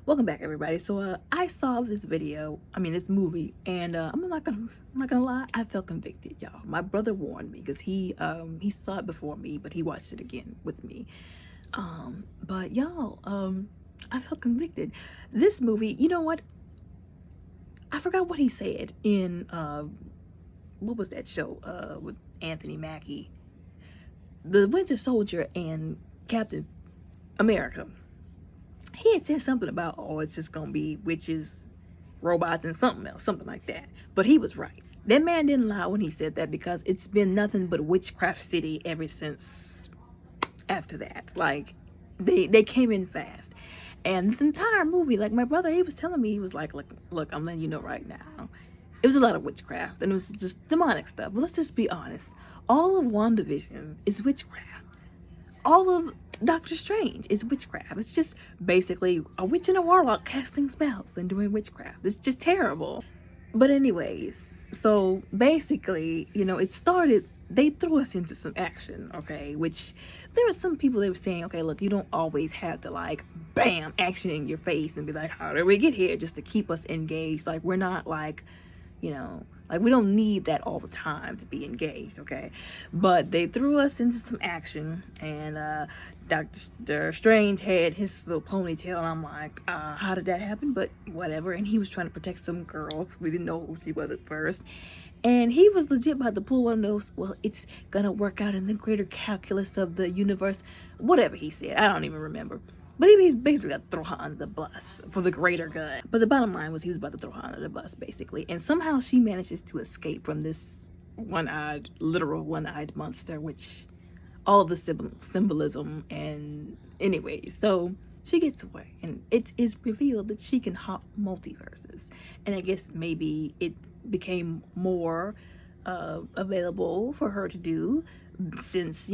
Welcome back, everybody. So I saw this this movie, and I'm not gonna lie, I felt convicted, y'all. My brother warned me because he saw it before me, but he watched it again with me. But y'all, I felt convicted. This movie, you know what? I forgot what he said in what was that show with Anthony Mackie, the Winter Soldier and Captain America. He had said something about, oh, it's just gonna be witches, robots, and something else, something like that. But he was right. That man didn't lie when he said that, because it's been nothing but witchcraft city ever since after that. Like, they came in fast. And this entire movie, like, my brother, he was telling me, he was like, look, I'm letting you know right now. It was a lot of witchcraft, and it was just demonic stuff. But let's just be honest. All of WandaVision is witchcraft. All of Doctor Strange is witchcraft. It's just basically a witch and a warlock casting spells and doing witchcraft. It's just terrible. But anyways, so basically, it started, they threw us into some action, okay? Which there were some people that were saying, okay, look, you don't always have to, like, bam, action in your face and be like, how did we get here? Just to keep us engaged. Like, we're not like, like, we don't need that all the time to be engaged, okay? But they threw us into some action, and Doctor Strange had his little ponytail, and I'm like, how did that happen? But whatever. And he was trying to protect some girl. We didn't know who she was at first. And he was legit about to pull one of those, well, it's gonna work out in the greater calculus of the universe. Whatever he said. I don't even remember. But he's basically got to throw her under the bus for the greater good. But the bottom line was he was about to throw her under the bus, basically. And somehow she manages to escape from this literal one-eyed monster, which all of the symbolism and anyway. So she gets away, and it is revealed that she can hop multiverses. And I guess maybe it became more available for her to do since,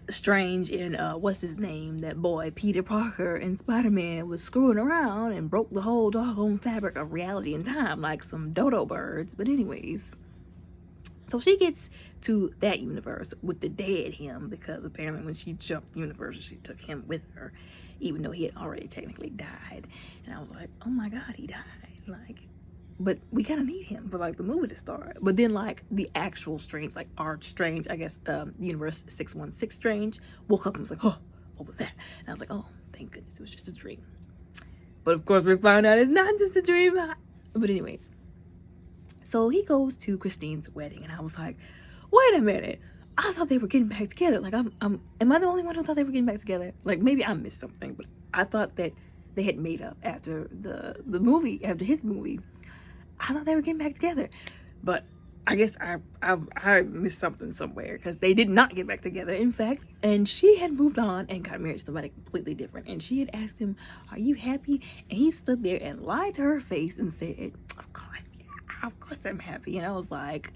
Strange and what's his name, that boy Peter Parker and Spider-Man was screwing around and broke the whole doggone fabric of reality and time like some dodo birds. But anyways, so she gets to that universe with the dead him, because apparently when she jumped universes, she took him with her, even though he had already technically died. And I was like, oh my god, he died. Like, but we kind of need him for, like, the movie to start. But then, like, the actual Strange, like Arch Strange, I guess, Universe 616 Strange, woke up and was like, oh, what was that? And I was like, oh, thank goodness, it was just a dream. But of course, we found out it's not just a dream. But anyways, so he goes to Christine's wedding, and I was like, wait a minute, I thought they were getting back together. Like, am I the only one who thought they were getting back together? Like, maybe I missed something, but I thought that they had made up after the movie, after his movie. I thought they were getting back together, but I guess I missed something somewhere, because they did not get back together, in fact. And she had moved on and got married to somebody completely different. And she had asked him, are you happy? And he stood there and lied to her face and said, of course, yeah, of course I'm happy. And I was like,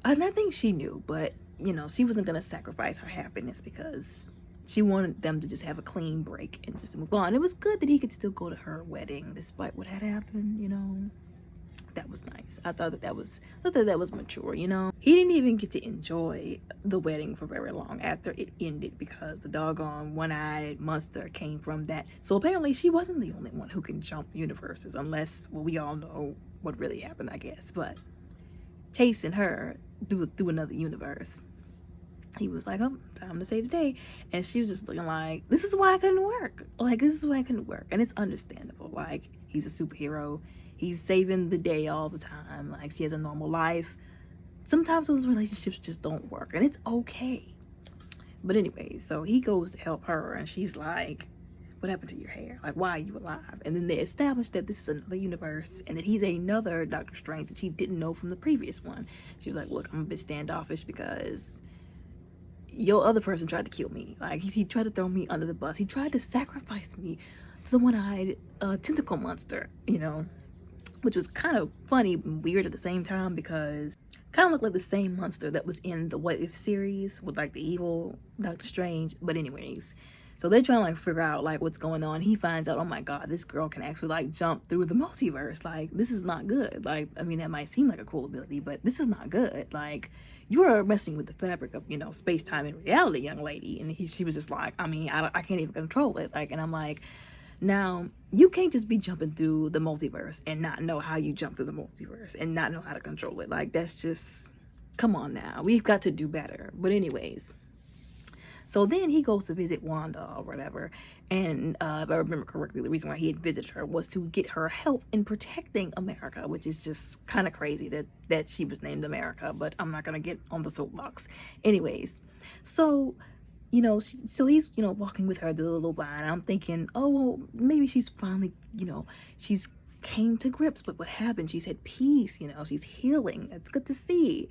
and I think she knew, but she wasn't gonna sacrifice her happiness because she wanted them to just have a clean break and just move on. It was good that he could still go to her wedding despite what had happened, That was nice. I thought that was mature, He didn't even get to enjoy the wedding for very long after it ended, because the doggone one-eyed monster came from that. So apparently she wasn't the only one who can jump universes, unless, well, we all know what really happened, I guess. But chasing her through another universe, he was like, oh, time to save the day. And she was just looking like, this is why I couldn't work. Like, this is why I couldn't work. And it's understandable. Like, he's a superhero. He's saving the day all the time. Like, she has a normal life. Sometimes those relationships just don't work, and it's okay. But anyway, so he goes to help her, and she's like, what happened to your hair? Like, why are you alive? And then they establish that this is another universe, and that he's another Doctor Strange that she didn't know from the previous one. She was like, look, I'm a bit standoffish because your other person tried to kill me. Like, he tried to throw me under the bus. He tried to sacrifice me to the one-eyed tentacle monster, which was kind of funny and weird at the same time, because kind of looked like the same monster that was in the What If series with, like, the evil Doctor Strange. But anyways, so they're trying to, like, figure out, like, what's going on. He finds out, oh my god, this girl can actually, like, jump through the multiverse. Like, this is not good. Like, I mean, that might seem like a cool ability, but this is not good. Like, you are messing with the fabric of, space-time and reality, young lady. And she was just like, I mean, I can't even control it. Like, and I'm like, Now, you can't just be jumping through the multiverse and not know how you jump through the multiverse and not know how to control it. Like, that's just, come on now. We've got to do better. But anyways, so then he goes to visit Wanda or whatever. And if I remember correctly, the reason why he had visited her was to get her help in protecting America, which is just kind of crazy that she was named America. But I'm not going to get on the soapbox. Anyways, so so he's, walking with her, the little line. I'm thinking, oh, well, maybe she's finally, she's came to grips with what happened. She's at peace, she's healing. It's good to see.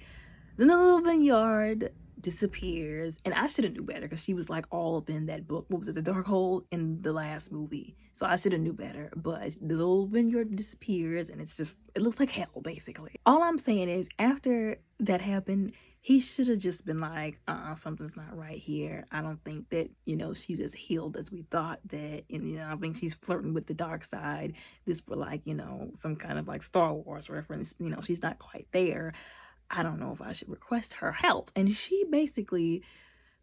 Then the little vineyard disappears, and I should have knew better because she was like all up in that book. What was it, The Darkhold, in the last movie? So I should have knew better. But the little vineyard disappears, and it looks like hell, basically. All I'm saying is, after that happened, he should have just been like, something's not right here. I don't think that, she's as healed as we thought that. And, I think she's flirting with the dark side. This were like, some kind of like Star Wars reference. She's not quite there. I don't know if I should request her help. And he basically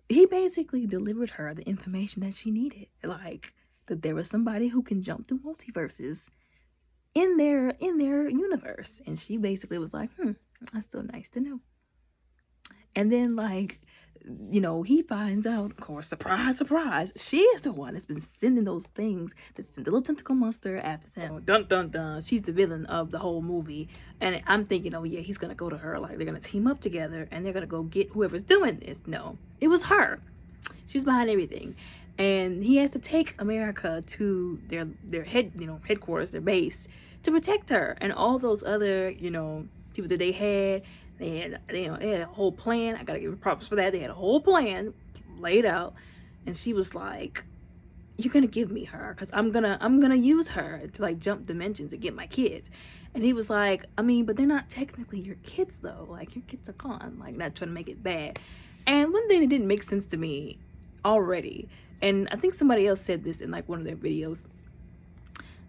delivered her the information that she needed. Like, that there was somebody who can jump through multiverses in their universe. And she basically was like, that's so nice to know. And then, like, he finds out, of course, surprise, surprise, she is the one that's been sending those things that send the little tentacle monster after them. Dun, dun, dun. She's the villain of the whole movie. And I'm thinking, oh, yeah, he's going to go to her. Like, they're going to team up together, and they're going to go get whoever's doing this. No, it was her. She was behind everything. And he has to take America to their headquarters, their base, to protect her. And all those other, people that they had a whole plan. I gotta give them props for that. They had a whole plan laid out, and she was like, "You're gonna give me her, cause I'm gonna use her to like jump dimensions and get my kids." And he was like, "I mean, but they're not technically your kids though. Like, your kids are gone. Like, not trying to make it bad." And one thing that didn't make sense to me already, and I think somebody else said this in like one of their videos.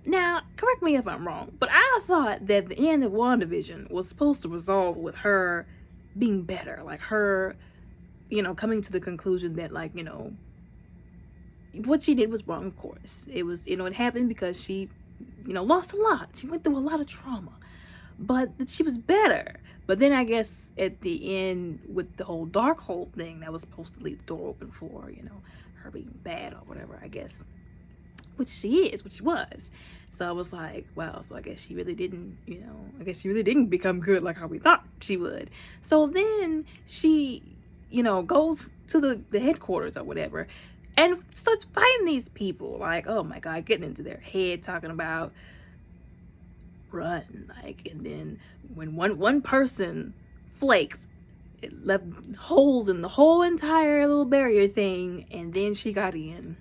Now, correct me if I'm wrong, but I thought that the end of WandaVision was supposed to resolve with her being better. Like, her, coming to the conclusion that, like, what she did was wrong, of course. It was, it happened because she, lost a lot. She went through a lot of trauma. But that she was better. But then I guess at the end with the whole Darkhold thing, that was supposed to leave the door open for, her being bad or whatever, I guess. Which she was. So I was like, wow, so I guess she really didn't, become good like how we thought she would. So then she, goes to the headquarters or whatever and starts fighting these people. Like, oh my God, getting into their head, talking about run. Like, and then when one person flaked, it left holes in the whole entire little barrier thing, and then she got in.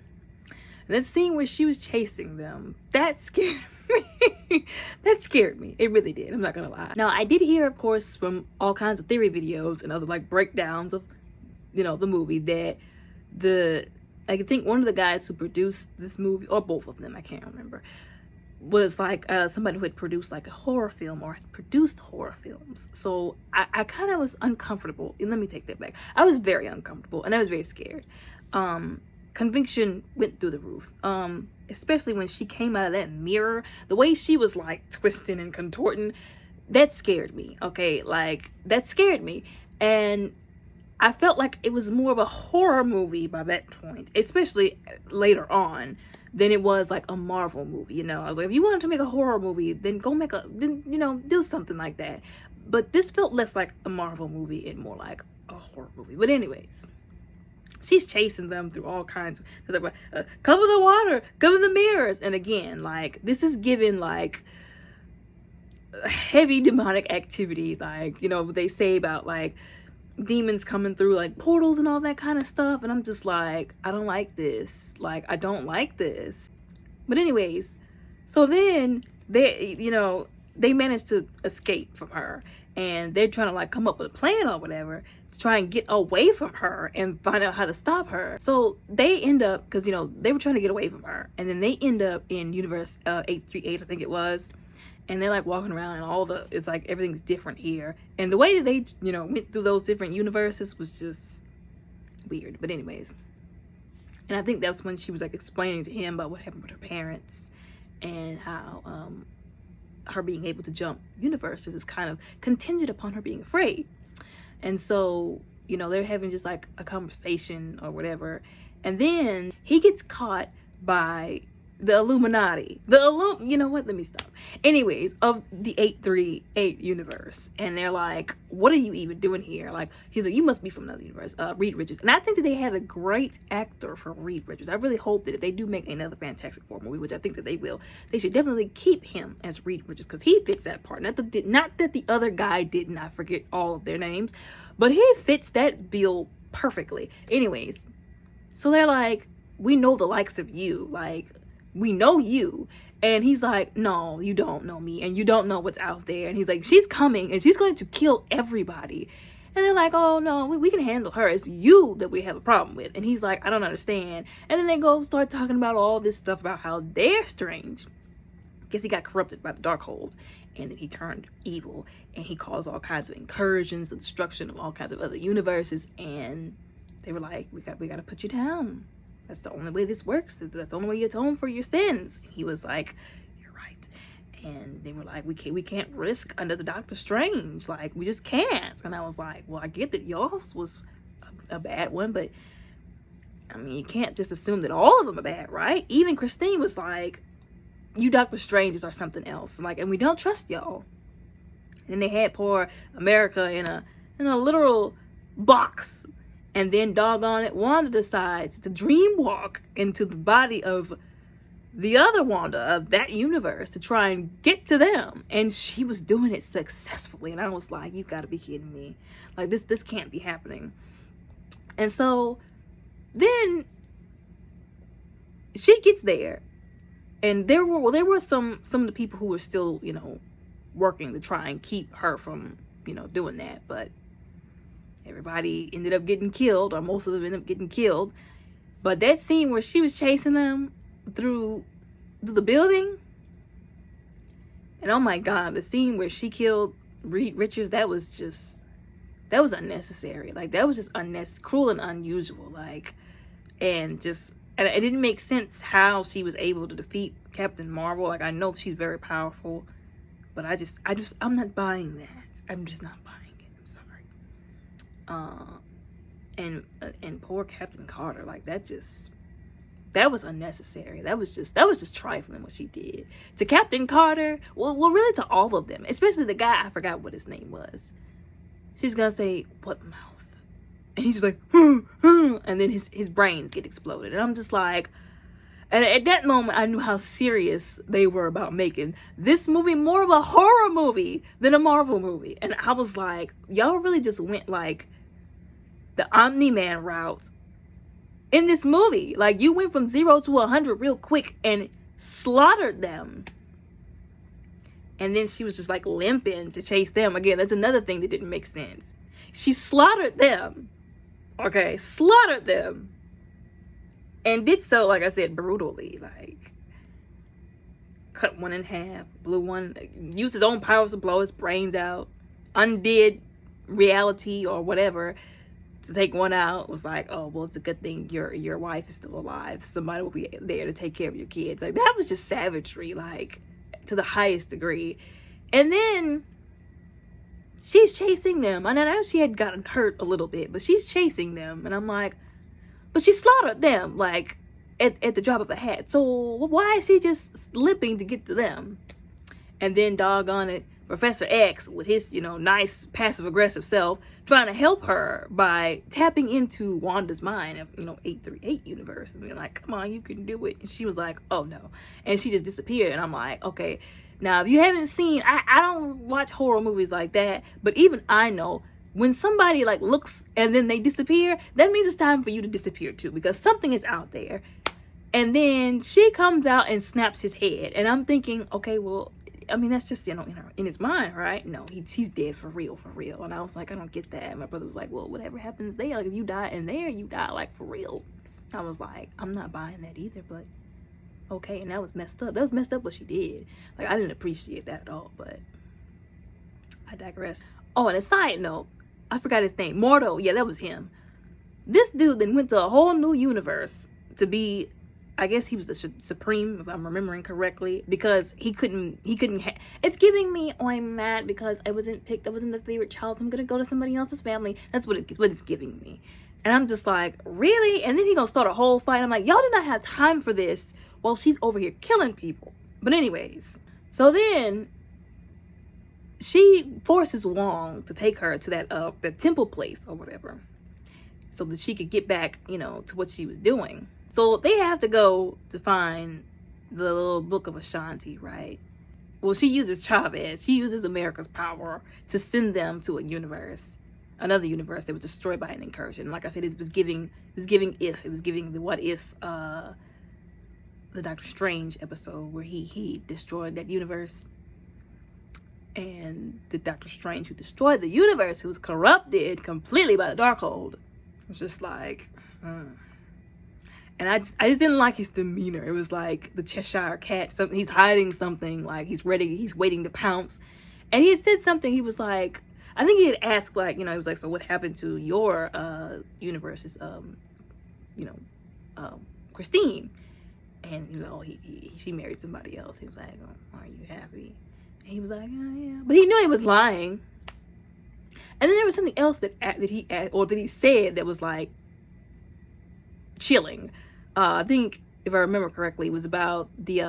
That scene where she was chasing them, that scared me. That scared me. It really did. I'm not gonna lie. Now, I did hear, of course, from all kinds of theory videos and other like breakdowns of, the movie, that I think one of the guys who produced this movie, or both of them, I can't remember, was like somebody who had produced like a horror film or had produced horror films. So I kind of was uncomfortable. And let me take that back. I was very uncomfortable and I was very scared. Conviction went through the roof, especially when she came out of that mirror. The way she was like twisting and contorting, that scared me. Okay, like, that scared me. And I felt like it was more of a horror movie by that point, especially later on, than it was like a Marvel movie. I was like, if you wanted to make a horror movie, then do something like that. But this felt less like a Marvel movie and more like a horror movie. But anyways, she's chasing them through all kinds of, like, cover the water, cover the mirrors. And again, like, this is given like heavy demonic activity. Like, they say about like demons coming through like portals and all that kind of stuff. And I'm just like, I don't like this. Like, I don't like this. But anyways, so then they managed to escape from her. And they're trying to like come up with a plan or whatever to try and get away from her and find out how to stop her. So they end up, because they were trying to get away from her, and then they end up in universe 838, I think it was, and they're like walking around and it's like everything's different here. And the way that they went through those different universes was just weird. But anyways, And I think that's when she was like explaining to him about what happened with her parents and how her being able to jump universes is kind of contingent upon her being afraid. And so, you know, they're having just like a conversation or whatever. And then he gets caught by the Illuminati. You know what? Let me stop. Anyways, of the 838 universe. And they're like, what are you even doing here? Like, he's like, you must be from another universe. Reed Richards. And I think that they have a great actor for Reed Richards. I really hope that if they do make another Fantastic Four movie, which I think that they will, they should definitely keep him as Reed Richards because he fits that part. Not that the other guy didn't. I forget all of their names. But he fits that bill perfectly. Anyways, so they're like, we know the likes of you. Like, we know you. And he's like, no, you don't know me. And you don't know what's out there. And he's like, she's coming and she's going to kill everybody. And they're like, oh, no, we can handle her. It's you that we have a problem with. And he's like, I don't understand. And then they go start talking about all this stuff about how they're strange. Guess he got corrupted by the Darkhold. And then he turned evil. And he caused all kinds of incursions, the destruction of all kinds of other universes. And they were like, we got to put you down. That's the only way this works. That's the only way you atone for your sins. And he was like, you're right. And they were like, we can't risk another Doctor Strange. Like, we just can't. And I was like, well, I get that yours was a bad one, but I mean, you can't just assume that all of them are bad, right? Even Christine was like, you Doctor Stranges are something else. Like, and we don't trust y'all. And they had poor America in a literal box. And then, doggone it, Wanda decides to dream walk into the body of the other Wanda of that universe to try and get to them. And she was doing it successfully. And I was like, you gotta be kidding me. Like, this can't be happening. And so then she gets there. And there were some of the people who were still, you know, working to try and keep her from, you know, doing that. But everybody ended up getting killed, or most of them ended up getting killed. But that scene where she was chasing them through the building, and oh my God, the scene where she killed Reed Richards, that was unnecessary. Like, that was just cruel and unusual. Like, and it didn't make sense how she was able to defeat Captain Marvel. Like, I know she's very powerful, but I'm not buying that. I'm just not buying it. I'm sorry. And poor Captain Carter, like, that was unnecessary. That was just trifling what she did to Captain Carter. Well, really to all of them, especially the guy, I forgot what his name was. She's gonna say, what mouth? And he's just like, and then his brains get exploded. And I'm just like, and at that moment, I knew how serious they were about making this movie more of a horror movie than a Marvel movie. And I was like, y'all really just went like the Omni-Man route in this movie. Like, you went from 0 to 100 real quick and slaughtered them. And then she was just like limping to chase them. Again, that's another thing that didn't make sense. She slaughtered them. Okay, slaughtered them. And did so, like I said, brutally. Like, cut one in half, blew one, used his own powers to blow his brains out, undid reality or whatever to take one out. Was like, oh, well, it's a good thing your wife is still alive. Somebody will be there to take care of your kids. Like, that was just savagery, like, to the highest degree. And then she's chasing them. And I know she had gotten hurt a little bit, but she's chasing them. And I'm like, but she slaughtered them, like, at the drop of a hat. So why is she just limping to get to them? And then, doggone it, Professor X, with his, you know, nice passive-aggressive self, trying to help her by tapping into Wanda's mind of, you know, 838 universe. And being like, come on, you can do it. And she was like, oh, no. And she just disappeared. And I'm like, okay. Now, if you haven't seen, I don't watch horror movies like that, but even I know when somebody like looks and then they disappear, that means it's time for you to disappear too, because something is out there. And then she comes out and snaps his head. And I'm thinking, okay, well, I mean, that's just, you know, in his mind, right? No, he's dead for real. And I was like, I don't get that. And my brother was like, well, whatever happens there, like, if you die in there, you die, like, for real. I was like, I'm not buying that either, but okay. And that was messed up. That was messed up what she did. Like, I didn't appreciate that at all, but I digress. Oh, and a side note, I forgot his name. Mordo. Yeah, that was him. This dude then went to a whole new universe to be, I guess he was the supreme, if I'm remembering correctly, because he couldn't it's giving me, oh, I'm mad because I wasn't picked, I wasn't the favorite child, so I'm gonna go to somebody else's family. That's what it's giving me. And I'm just like, really? And then he gonna start a whole fight. I'm like, y'all do not have time for this while she's over here killing people. But anyways, so then she forces Wong to take her to that temple place or whatever, so that she could get back, to what she was doing. So they have to go to find the little book of Ashanti, right? Well, she uses Chavez. She uses America's power to send them to another universe that was destroyed by an incursion. Like I said, it was giving the what if, the Doctor Strange episode where he destroyed that universe. And the Doctor Strange who destroyed the universe, who was corrupted completely by the Darkhold, was just like, And I just didn't like his demeanor. It was like the Cheshire Cat. Something, he's hiding something, like he's waiting to pounce. And he had said something. He was like, I think he had asked, like, he was like, so what happened to your universe's, Christine? And she married somebody else. He was like, oh, are you happy? And he was like, oh, yeah. But he knew he was lying. And then there was something else that he said that was like chilling. I think, if I remember correctly, it was about the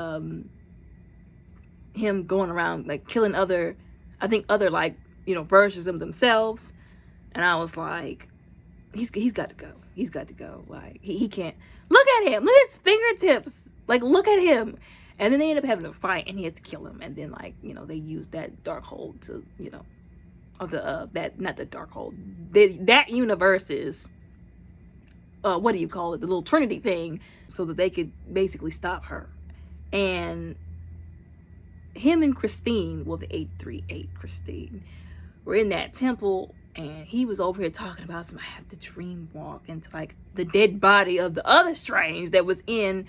him going around like killing other like versions of themselves. And I was like, he's got to go. He's got to go. Like he can't. Look at him. Look at his fingertips. Like, look at him. And then they end up having a fight, and he has to kill him. And then, like, they use that Darkhold to, of the not the Darkhold, that universe's, what do you call it, the little Trinity thing, so that they could basically stop her. And him and Christine, well, the 838 Christine, were in that temple, and he was over here talking about I have to dream walk into like the dead body of the other Strange that was in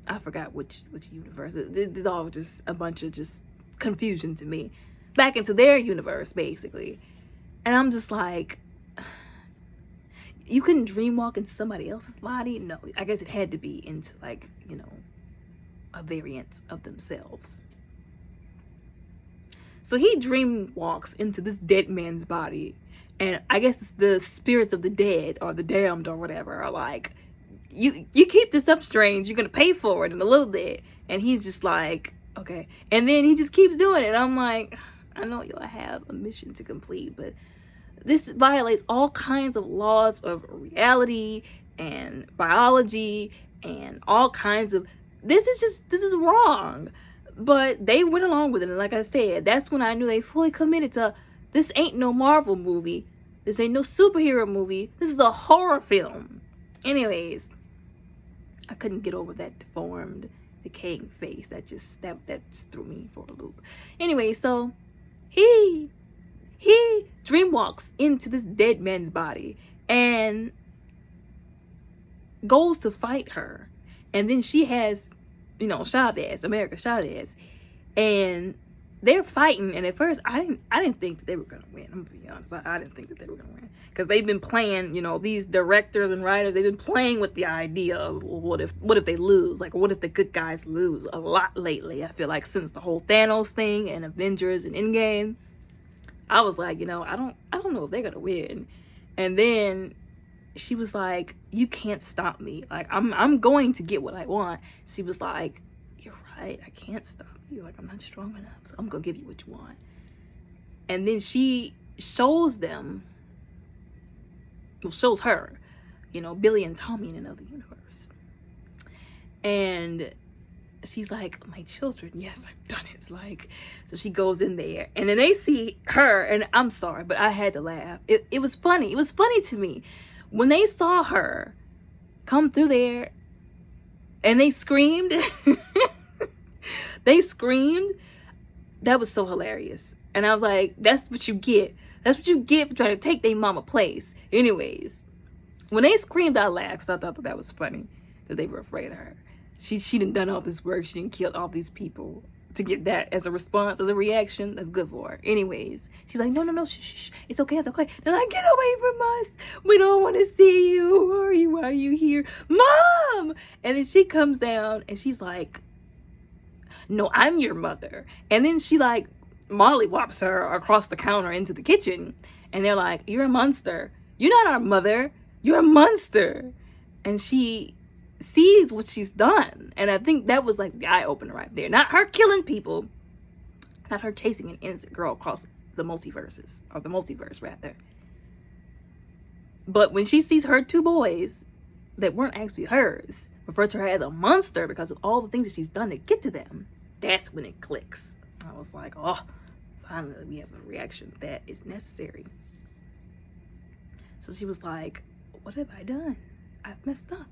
I forgot which universe. It's all just a bunch of just confusion to me. Back into their universe, basically. And I'm just like, you couldn't dream walk into somebody else's body? No, I guess it had to be into like, a variant of themselves. So he dream walks into this dead man's body. And I guess the spirits of the dead or the damned or whatever are like, you keep this up, Strange, you're gonna pay for it in a little bit. And he's just like, okay. And then he just keeps doing it. I'm like, I know y'all have a mission to complete, but this violates all kinds of laws of reality and biology and all kinds of, this is wrong. But they went along with it. And like I said, that's when I knew they fully committed to, this ain't no Marvel movie. This ain't no superhero movie. This is a horror film. Anyways, I couldn't get over that deformed, decaying face. That just threw me for a loop. Anyway, so he dreamwalks into this dead man's body and goes to fight her. And then she has, Chavez, America Chavez, and they're fighting. And at first, I didn't think that they were gonna win. I'm gonna be honest. I didn't think that they were gonna win, because they've been playing, these directors and writers, they've been playing with the idea of, well, what if they lose? Like, what if the good guys lose a lot lately? I feel like since the whole Thanos thing and Avengers and Endgame, I was like, I don't know if they're gonna win. And then she was like, you can't stop me. Like, I'm going to get what I want. She was like, you're right, I can't stop you. Like, I'm not strong enough, so I'm gonna give you what you want. And then she shows her, Billy and Tommy in another universe. And she's like, my children, yes, I've done it. It's like, so she goes in there, and then they see her, and I'm sorry, but I had to laugh. It was funny. It was funny to me. When they saw her come through there and they screamed, that was so hilarious. And I was like, that's what you get. That's what you get for trying to take their mama place. Anyways, when they screamed, I laughed because I thought that was funny, that they were afraid of her. She done all this work. She done killed all these people to get that as a response, as a reaction. That's good for her. Anyways, she's like, no, shh, it's okay. They're like, get away from us. We don't want to see you. Why are you here? Mom! Mom! And then she comes down and she's like, no, I'm your mother. And then she like Molly whops her across the counter into the kitchen. And they're like, you're a monster. You're not our mother. You're a monster. And she sees what she's done. And I think that was like the eye opener right there. Not her killing people. Not her chasing an innocent girl across the multiverses. Or the multiverse, rather. But when she sees her two boys that weren't actually hers refer to her as a monster because of all the things that she's done to get to them, that's when it clicks. I was like, oh, finally we have a reaction that is necessary. So she was like, what have I done? I've messed up.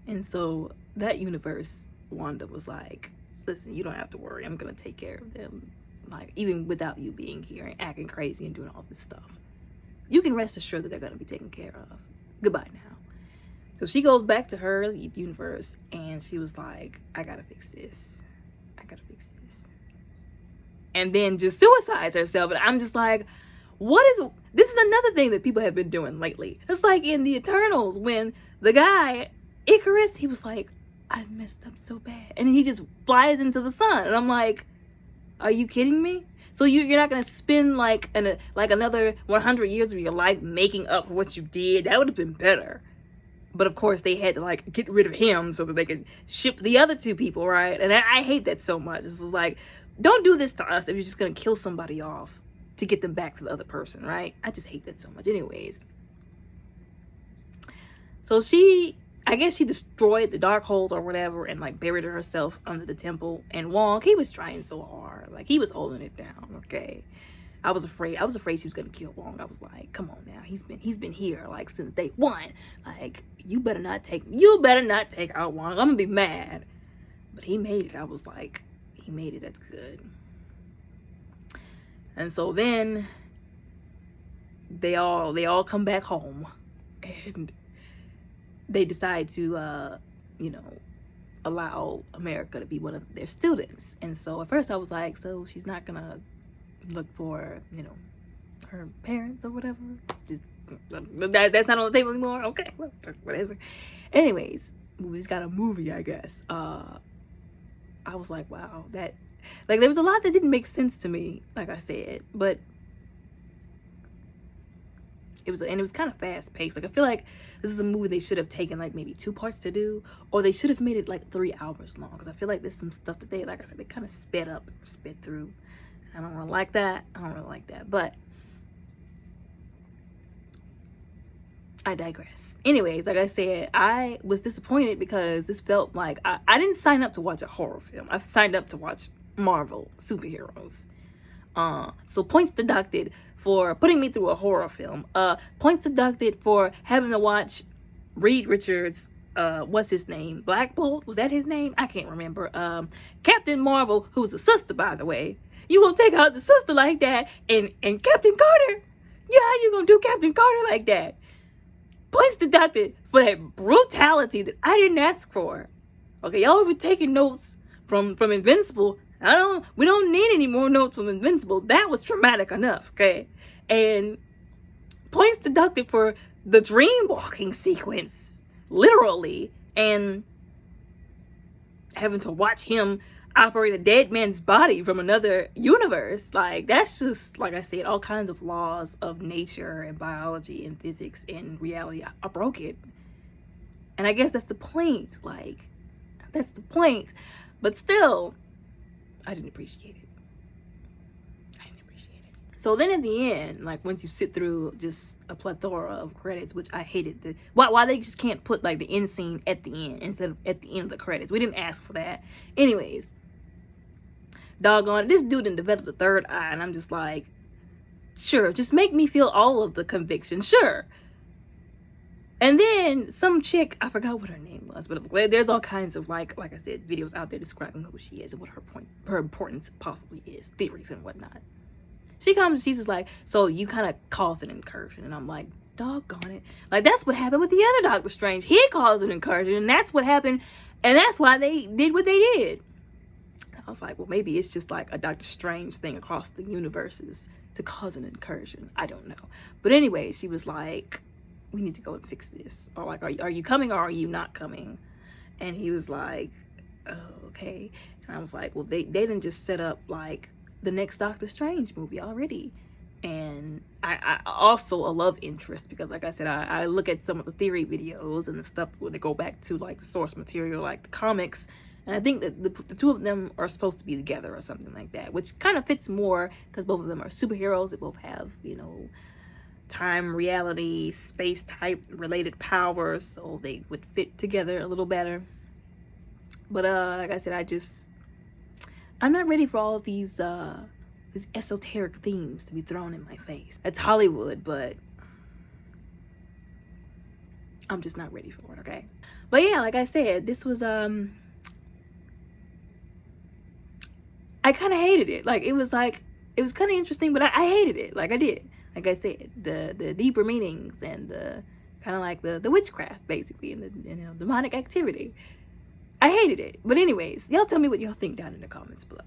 And so that universe, Wanda was like, listen, you don't have to worry. I'm going to take care of them. Like, even without you being here and acting crazy and doing all this stuff. You can rest assured that they're going to be taken care of. Goodbye now. So she goes back to her universe and she was like, I gotta fix this. I gotta fix this. And then just suicides herself. And I'm just like, this is another thing that people have been doing lately. It's like in the Eternals when the guy, Icarus, he was like, I've messed up so bad. And then he just flies into the sun. And I'm like, are you kidding me? So you're not going to spend like another 100 years of your life making up for what you did? That would have been better. But of course, they had to like get rid of him so that they could ship the other two people, right? And I hate that so much. It's like, don't do this to us if you're just going to kill somebody off to get them back to the other person, right? I just hate that so much. Anyways. So I guess she destroyed the Darkhold or whatever and like buried herself under the temple. And Wong, he was trying so hard. Like he was holding it down, okay? I was afraid she was gonna kill Wong. I was like, come on now. He's been here like since day one. Like, you better not take out Wong. I'm gonna be mad. But he made it. I was like, he made it. That's good. And so then they all come back home and they decide to allow America to be one of their students. And so at first I was like, so she's not gonna look for, her parents or whatever. Just that's not on the table anymore. Okay, well, whatever. Anyways, movie's got a movie, I guess. I was like, wow, that like there was a lot that didn't make sense to me, like I said, but it was kind of fast paced. Like I feel like this is a movie they should have taken like maybe 2 parts to do, or they should have made it like 3 hours long. Because I feel like there's some stuff that they, like I said, they kind of sped through. I don't really like that. But I digress. Anyways, like I said, I was disappointed because this felt like I didn't sign up to watch a horror film. I signed up to watch Marvel superheroes. So points deducted for putting me through a horror film. Points deducted for having to watch Reed Richards, what's his name? Black Bolt? Was that his name? I can't remember. Captain Marvel, who's a sister, by the way. You gonna take out the sister like that and Captain Carter? Yeah, how you gonna do Captain Carter like that? Points deducted for that brutality that I didn't ask for. Okay, y'all were taking notes from Invincible. We don't need any more notes from Invincible. That was traumatic enough, okay? And points deducted for the dream walking sequence, literally, and having to watch him operate a dead man's body from another universe. Like, that's just, like I said, all kinds of laws of nature and biology and physics and reality are broken. And I guess that's the point. Like, that's the point. But still, I didn't appreciate it. So then at the end, like once you sit through just a plethora of credits, which I hated, why they just can't put like the end scene at the end instead of at the end of the credits. We didn't ask for that. Anyways, doggone, this dude didn't develop the third eye, and I'm just like, sure, just make me feel all of the conviction, sure. And then some chick, I forgot what her name was, but there's all kinds of like I said, videos out there describing who she is and what her importance possibly is, theories and whatnot. She comes, she's just like, so you kind of caused an incursion. And I'm like, doggone it. Like, that's what happened with the other Doctor Strange. He caused an incursion, and that's what happened. And that's why they did what they did. I was like, well, maybe it's just like a Doctor Strange thing across the universes to cause an incursion. I don't know. But anyway, she was like, we need to go and fix this. Or like, are you coming or are you not coming? And he was like, oh, okay. And I was like, well, they didn't just set up like the next Doctor Strange movie already. And I also a love interest, because like I said, I look at some of the theory videos and the stuff when they go back to like the source material, like the comics, and I think that the two of them are supposed to be together or something like that, which kind of fits more because both of them are superheroes. They both have, you know, time, reality, space type related powers, so they would fit together a little better. But like I said, I'm not ready for all of these esoteric themes to be thrown in my face. It's Hollywood, but I'm just not ready for it, okay? But yeah, like I said, this was I kind of hated it. Like, it was kind of interesting, but I hated it. Like, I did. Like I said, the deeper meanings and the kind of like the witchcraft, basically, and the, you know, demonic activity. I hated it. But anyways, y'all tell me what y'all think down in the comments below.